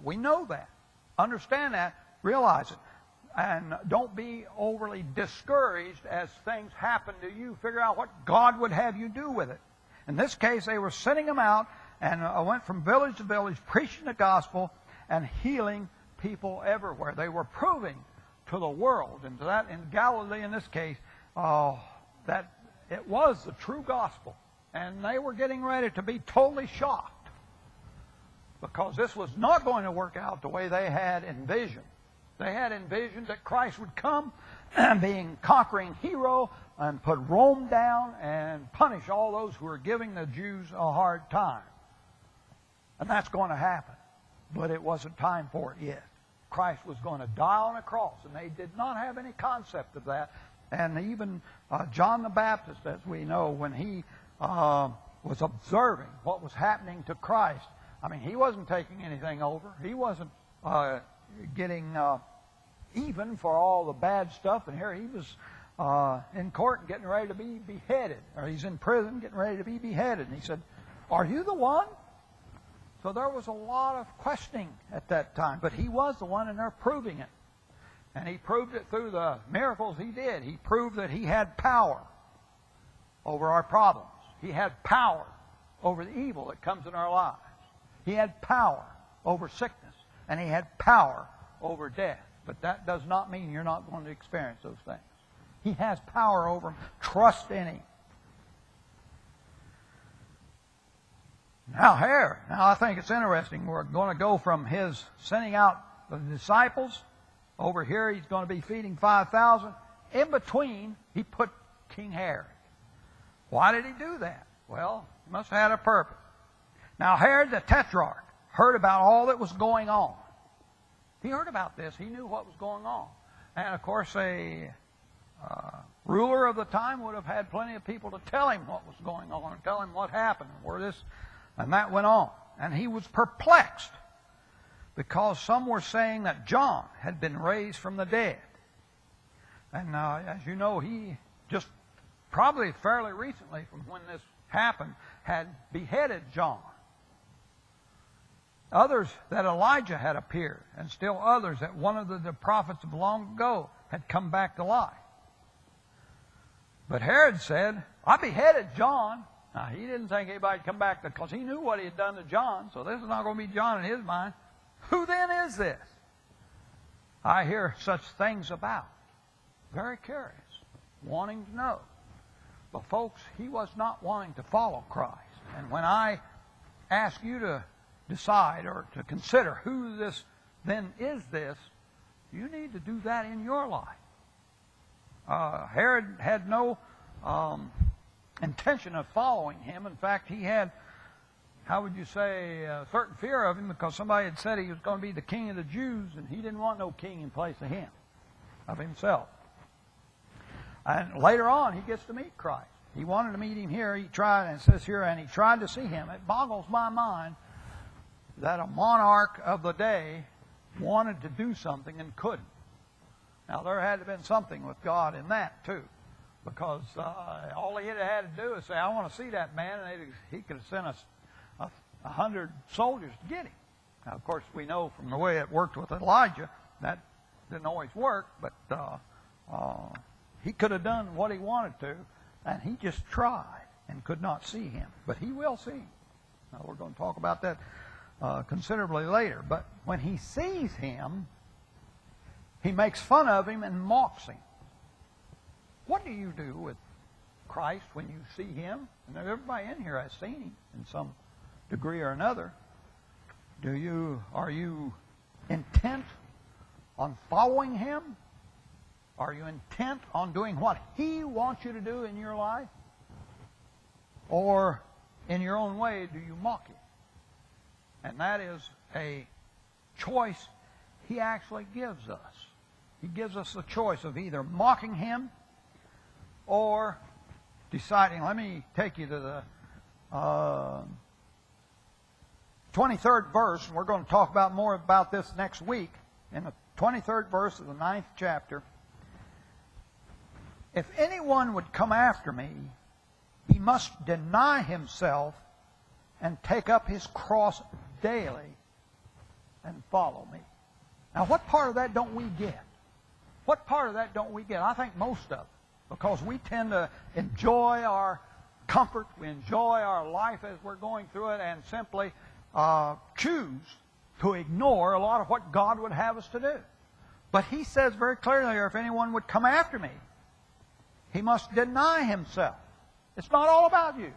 We know that. Understand that. Realize it. And don't be overly discouraged as things happen to you. Figure out what God would have you do with it. In this case, they were sending them out and went from village to village preaching the gospel and healing people everywhere. They were proving to the world, and to that in Galilee in this case, that it was the true gospel. And they were getting ready to be totally shocked because this was not going to work out the way they had envisioned. They had envisioned that Christ would come being conquering hero and put Rome down and punish all those who were giving the Jews a hard time. And that's going to happen. But it wasn't time for it yet. Christ was going to die on a cross, and they did not have any concept of that. And even John the Baptist, as we know, when he was observing what was happening to Christ, I mean, he wasn't taking anything over. He wasn't getting even for all the bad stuff. And here he was in court getting ready to be beheaded. Or he's in prison getting ready to be beheaded. And he said, "Are you the one?" So there was a lot of questioning at that time. But he was the one, and they're proving it. And he proved it through the miracles he did. He proved that he had power over our problems. He had power over the evil that comes in our lives. He had power over sickness. And he had power over death. But that does not mean you're not going to experience those things. He has power over them. Trust in him. Now here, I think it's interesting. We're going to go from his sending out the disciples. Over here, he's going to be feeding 5,000. In between, he put King Herod. Why did he do that? Well, he must have had a purpose. Now, Herod the Tetrarch heard about all that was going on. He heard about this. He knew what was going on. And, of course, a ruler of the time would have had plenty of people to tell him what was going on and tell him what happened, where this and that went on. And he was perplexed because some were saying that John had been raised from the dead. And as you know, he just probably fairly recently from when this happened had beheaded John. Others that Elijah had appeared, and still others that one of the prophets of long ago had come back to life. But Herod said, "I beheaded John." Now, he didn't think anybody would come back because he knew what he had done to John, so this is not going to be John in his mind. Who then is this? I hear such things about. Very curious, wanting to know. But folks, he was not wanting to follow Christ. And when I ask you to decide or to consider who this then is this, you need to do that in your life. Herod had no intention of following him. In fact, he had, how would you say, a certain fear of him because somebody had said he was going to be the king of the Jews, and he didn't want no king in place of him, of himself. And later on, he gets to meet Christ. He wanted to meet him here. He tried, and it says here, and he tried to see him. It boggles my mind that a monarch of the day wanted to do something and couldn't. Now, there had to have been something with God in that, too. Because all he had to do is say, "I want to see that man," and he could have sent us 100 soldiers to get him. Now, of course, we know from the way it worked with Elijah, that didn't always work, but he could have done what he wanted to, and he just tried and could not see him. But he will see him. Now, we're going to talk about that considerably later. But when he sees him, he makes fun of him and mocks him. What do you do with Christ when you see him? And everybody in here has seen him in some degree or another. Are you intent on following him? Are you intent on doing what he wants you to do in your life? Or in your own way do you mock him? And that is a choice he actually gives us. He gives us the choice of either mocking him or deciding. Let me take you to the 23rd verse, and we're going to talk about more about this next week. In the 23rd verse of the 9th chapter, "If anyone would come after me, he must deny himself and take up his cross daily and follow me. Now, what part of that don't we get? What part of that don't we get? I think most of it. Because we tend to enjoy our comfort, we enjoy our life as we're going through it, and simply choose to ignore a lot of what God would have us to do. But he says very clearly, if anyone would come after me, he must deny himself. It's not all about you.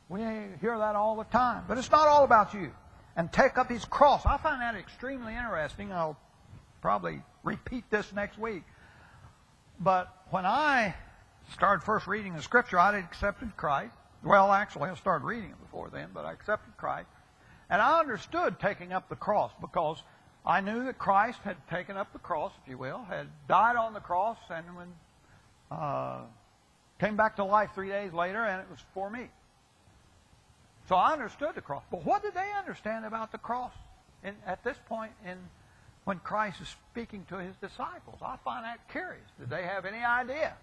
We hear that all the time. But it's not all about you. And take up his cross. I find that extremely interesting. I'll probably repeat this next week. But when I started first reading the Scripture, I had accepted Christ. Well, actually, I started reading it before then, but I accepted Christ. And I understood taking up the cross because I knew that Christ had taken up the cross, if you will, had died on the cross, and when came back to life 3 days later, and it was for me. So I understood the cross. But what did they understand about the cross at this point when Christ is speaking to his disciples? I find that curious. Did they have any idea?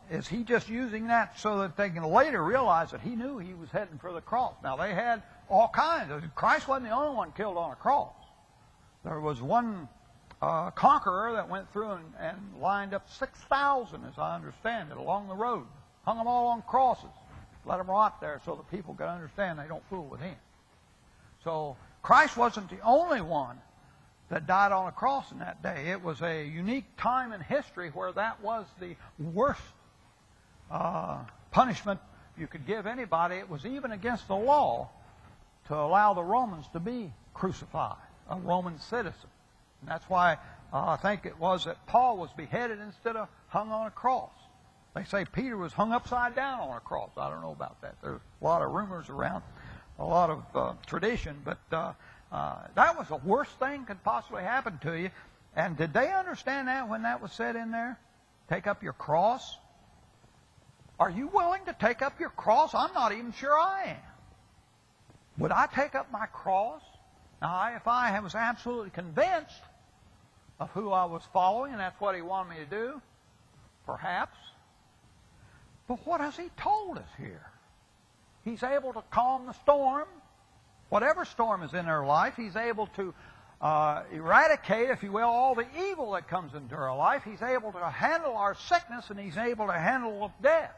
Is he just using that so that they can later realize that he knew he was heading for the cross? Now, they had all kinds of... Christ wasn't the only one killed on a cross. There was one conqueror that went through and lined up 6,000, as I understand it, along the road. Hung them all on crosses. Let them rot there so that people could understand they don't fool with him. So Christ wasn't the only one that died on a cross in that day. It was a unique time in history where that was the worst punishment you could give anybody. It was even against the law to allow the Romans to be crucified, a Roman citizen. And that's why I think it was that Paul was beheaded instead of hung on a cross. They say Peter was hung upside down on a cross. I don't know about that. There's a lot of rumors around, a lot of tradition, but that was the worst thing could possibly happen to you. And did they understand that when that was said in there? Take up your cross. Are you willing to take up your cross? I'm not even sure I am. Would I take up my cross? Now, if I was absolutely convinced of who I was following, and that's what he wanted me to do, perhaps. But what has he told us here? He's able to calm the storm. Whatever storm is in our life, he's able to eradicate, if you will, all the evil that comes into our life. He's able to handle our sickness, and he's able to handle death.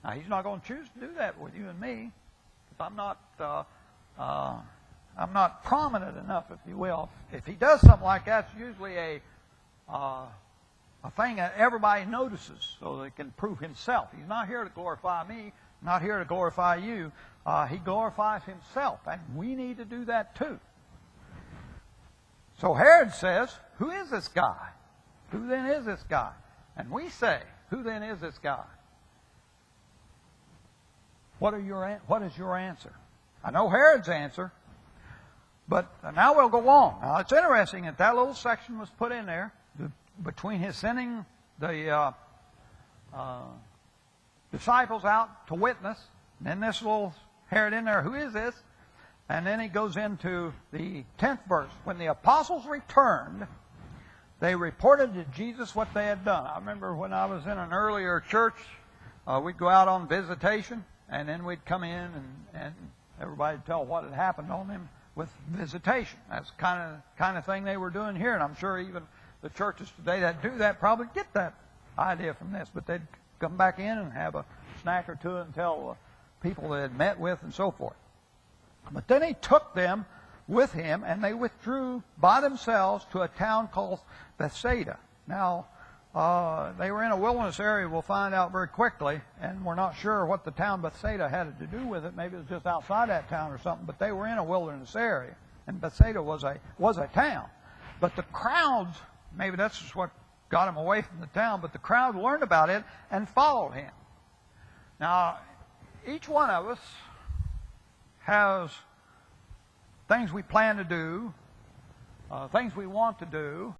Now, he's not going to choose to do that with you and me, because I'm not prominent enough, if you will. If he does something like that, it's usually a thing that everybody notices so they can prove himself. He's not here to glorify me, not here to glorify you. He glorifies himself, and we need to do that too. So Herod says, who is this guy? Who then is this guy? And we say, who then is this guy? What is your answer? I know Herod's answer, but now we'll go on. Now, it's interesting that little section was put in there between his sending the disciples out to witness, and then this little Herod in there, who is this? And then he goes into the 10th verse. When the apostles returned, they reported to Jesus what they had done. I remember when I was in an earlier church, we'd go out on visitation, and then we'd come in and everybody would tell what had happened on them with visitation. That's the kind of thing they were doing here, and I'm sure even the churches today that do that probably get that idea from this. But they'd come back in and have a snack or two and tell people they had met with and so forth. But then he took them with him, and they withdrew by themselves to a town called Bethsaida. Now, they were in a wilderness area, we'll find out very quickly, and we're not sure what the town Bethsaida had to do with it. Maybe it was just outside that town or something, but they were in a wilderness area, and Bethsaida was a town. But the crowds, maybe that's just what got him away from the town, but the crowd learned about it and followed him. Now, each one of us has things we plan to do, things we want to do,